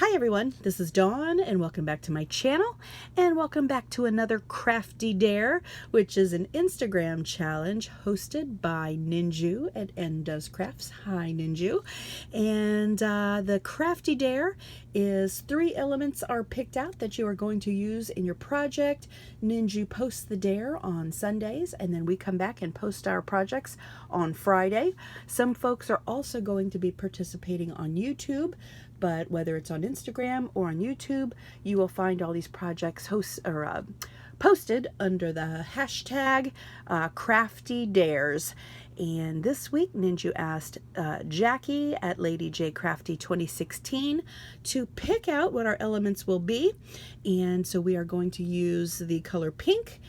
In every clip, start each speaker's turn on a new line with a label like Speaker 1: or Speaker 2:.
Speaker 1: Hi everyone, this is Dawn and welcome back to my channel and welcome back to another Crafty Dare, which is an Instagram challenge hosted by Ninju at N Does Crafts. Hi Ninju. And the Crafty Dare is 3 elements are picked out that you are going to use in your project. Ninju posts the dare on Sundays and then we come back and post our projects on Friday. Some folks are also going to be participating on YouTube, but whether it's on Instagram or on YouTube, you will find all these projects posted under the hashtag Crafty Dares. And this week, Ninju asked Jackie at Lady J Crafty 2016 to pick out what our elements will be. And so we are going to use the color pink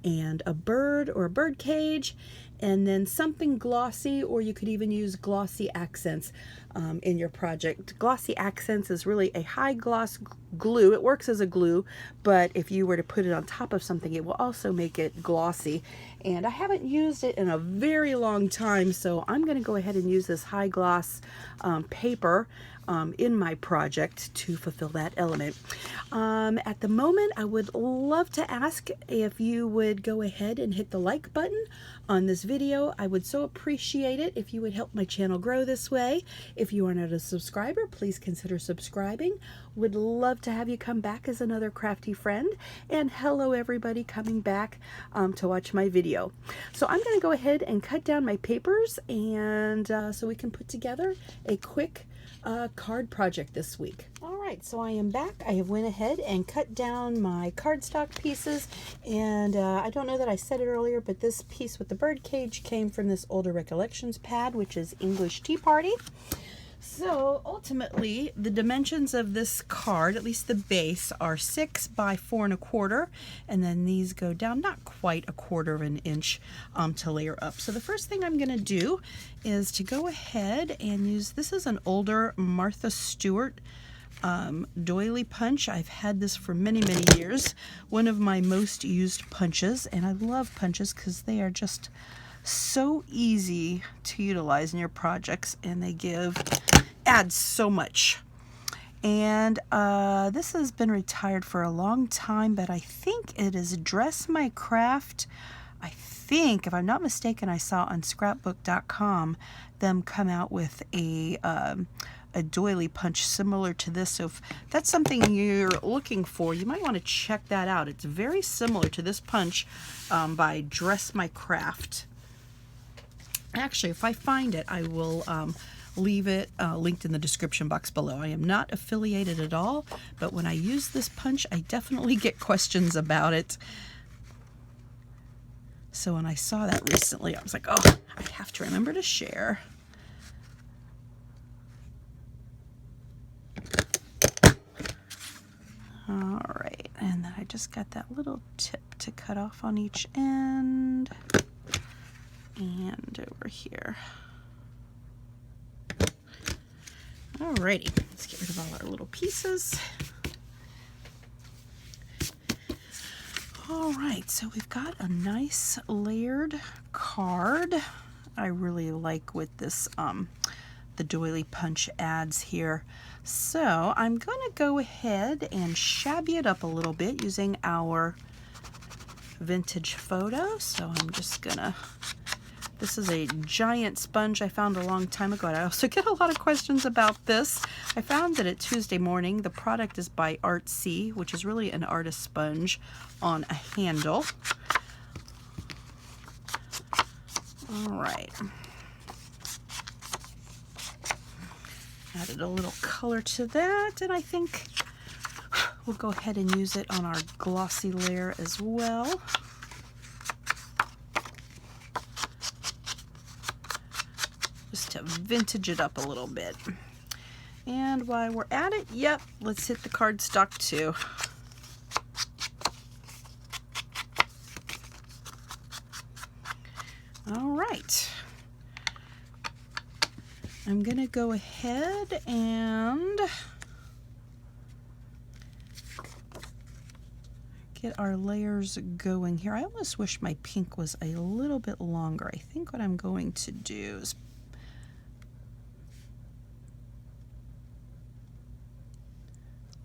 Speaker 1: and a bird or a bird cage, and then something glossy, or you could even use Glossy Accents in your project. Glossy Accents is really a high gloss glue. It works as a glue, but if you were to put it on top of something, it will also make it glossy. And I haven't used it in a very long time, so I'm going to go ahead and use this high gloss paper in my project to fulfill that element. At the moment, I would love to ask if you would go ahead and hit the like button on this video. I would so appreciate it if you would help my channel grow this way. If you are not a subscriber, please consider subscribing. Would love to have you come back as another crafty friend. And hello everybody coming back to watch my video. So I'm going to go ahead and cut down my papers and so we can put together a quick card project this week. All right, so I am back. I have went ahead and cut down my cardstock pieces, and I don't know that I said it earlier, but this piece with the birdcage came from this Older Recollections pad, which is English Tea Party. So ultimately, the dimensions of this card, at least the base, are 6 by 4 1/4, and then these go down not quite 1/4 of an inch to layer up. So the first thing I'm going to do is to go ahead and use, this is an older Martha Stewart Doily punch. I've had this for many years. One of my most used punches, and I love punches because they are just so easy to utilize in your projects, and they add so much. And this has been retired for a long time, but I think it is Dress My Craft. I think, if I'm not mistaken, I saw on scrapbook.com them come out with a doily punch similar to this. So if that's something you're looking for, you might want to check that out. It's very similar to this punch by Dress My Craft. Actually, if I find it, I will leave it linked in the description box below. I am not affiliated at all, but when I use this punch, I definitely get questions about it. So when I saw that recently, I was like, oh, I have to remember to share. All right, and then I just got that little tip to cut off on each end. And over here. Alrighty, let's get rid of all our little pieces. Alright, so we've got a nice layered card. I really like what this the doily punch adds here. So I'm going to go ahead and shabby it up a little bit using our vintage photo. So I'm just gonna, this is a giant sponge I found a long time ago, and I also get a lot of questions about this. I found it at Tuesday Morning. The product is by Artsy, which is really an artist sponge on a handle. All right. Added a little color to that, and I think we'll go ahead and use it on our glossy layer as well. Just to vintage it up a little bit. And while we're at it, yep, let's hit the cardstock too. All right. I'm gonna go ahead and get our layers going here. I almost wish my pink was a little bit longer. I think what I'm going to do is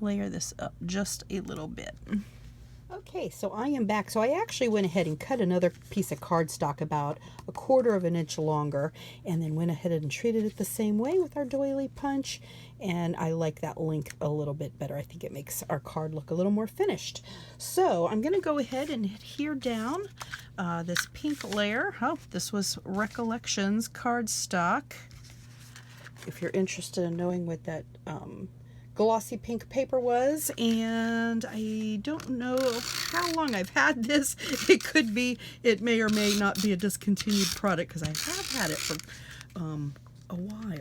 Speaker 1: layer this up just a little bit. Okay, so I am back. So I actually went ahead and cut another piece of cardstock about 1/4 of an inch longer, and then went ahead and treated it the same way with our doily punch, and I like that length a little bit better. I think it makes our card look a little more finished. So I'm going to go ahead and adhere down this pink layer. Oh, this was Recollections cardstock. If you're interested in knowing what that glossy pink paper was, and I don't know how long I've had this. It may or may not be a discontinued product, because I have had it for a while.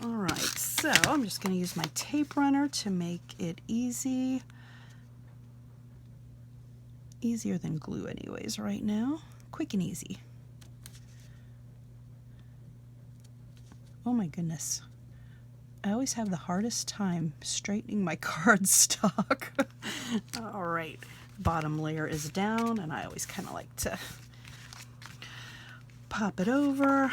Speaker 1: All right, so I'm just going to use my tape runner to make it easier than glue anyways right now. Quick and easy. Oh my goodness. I always have the hardest time straightening my cardstock. All right, bottom layer is down, and I always kind of like to pop it over.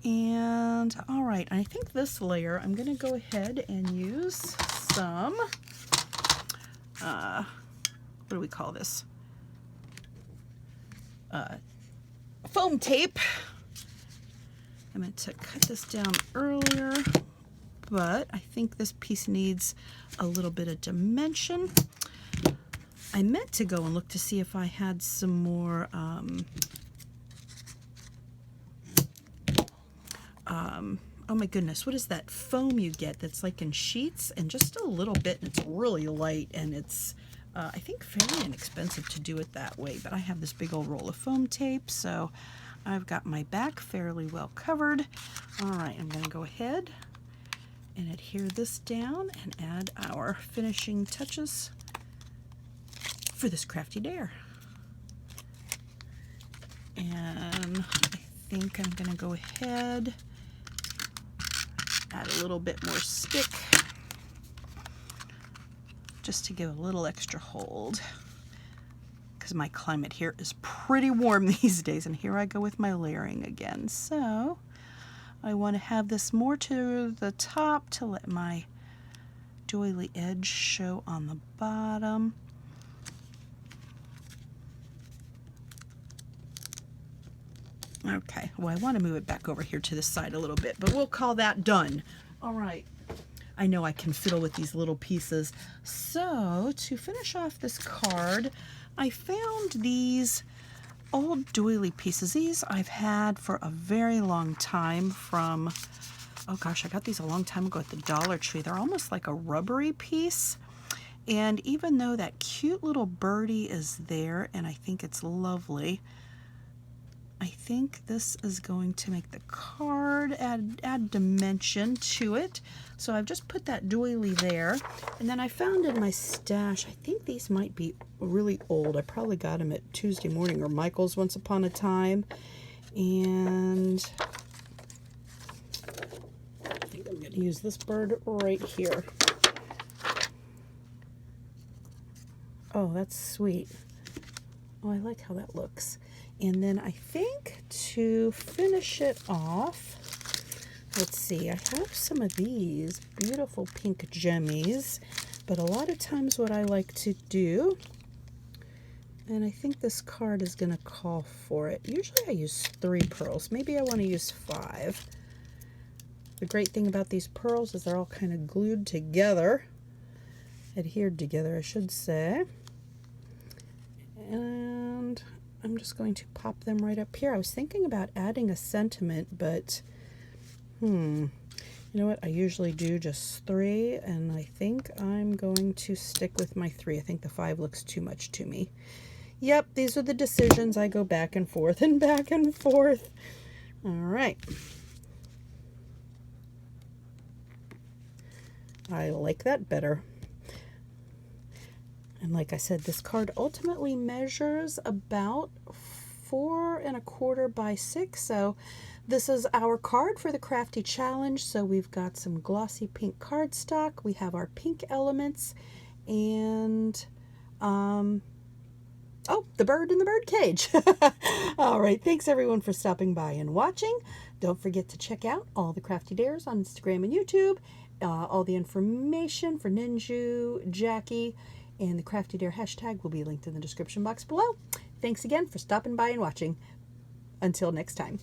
Speaker 1: And all right, I think this layer I'm going to go ahead and use some, what do we call this? Foam tape. I meant to cut this down earlier, but I think this piece needs a little bit of dimension. I meant to go and look to see if I had some more oh my goodness, what is that foam you get that's like in sheets, and just a little bit, and it's really light, and it's I think fairly inexpensive to do it that way. But I have this big old roll of foam tape, so I've got my back fairly well covered. All right, I'm going to go ahead and adhere this down and add our finishing touches for this Crafty Dare. And I think I'm going to go ahead, add a little bit more stick just to give a little extra hold, because my climate here is pretty warm these days. And here I go with my layering again. So I want to have this more to the top to let my doily edge show on the bottom. Okay, well, I want to move it back over here to the side a little bit, but we'll call that done. All right, I know I can fiddle with these little pieces. So to finish off this card, I found these old doily pieces. These I've had for a very long time from, oh gosh, I got these a long time ago at the Dollar Tree. They're almost like a rubbery piece. And even though that cute little birdie is there, and I think it's lovely, I think this is going to make the card add dimension to it. So I've just put that doily there. And then I found in my stash, I think these might be really old. I probably got them at Tuesday Morning or Michael's once upon a time. And I think I'm going to use this bird right here. Oh, that's sweet. Oh, I like how that looks. And then I think to finish it off, let's see, I have some of these beautiful pink gemmies, but a lot of times what I like to do, and I think this card is going to call for it. Usually I use 3 pearls. Maybe I want to use 5. The great thing about these pearls is they're all kind of glued together, adhered together, I should say. And I'm just going to pop them right up here. I was thinking about adding a sentiment, but you know what? I usually do just 3, and I think I'm going to stick with my 3. I think the 5 looks too much to me. Yep, these are the decisions. I go back and forth and back and forth. All right. I like that better. And like I said, this card ultimately measures about 4 1/4 by 6. So this is our card for the Crafty Challenge. So we've got some glossy pink cardstock. We have our pink elements, and oh, the bird in the birdcage. All right, thanks everyone for stopping by and watching. Don't forget to check out all the Crafty Dares on Instagram and YouTube. All the information for Ninju, Jackie, and the Crafty Dare hashtag will be linked in the description box below. Thanks again for stopping by and watching. Until next time.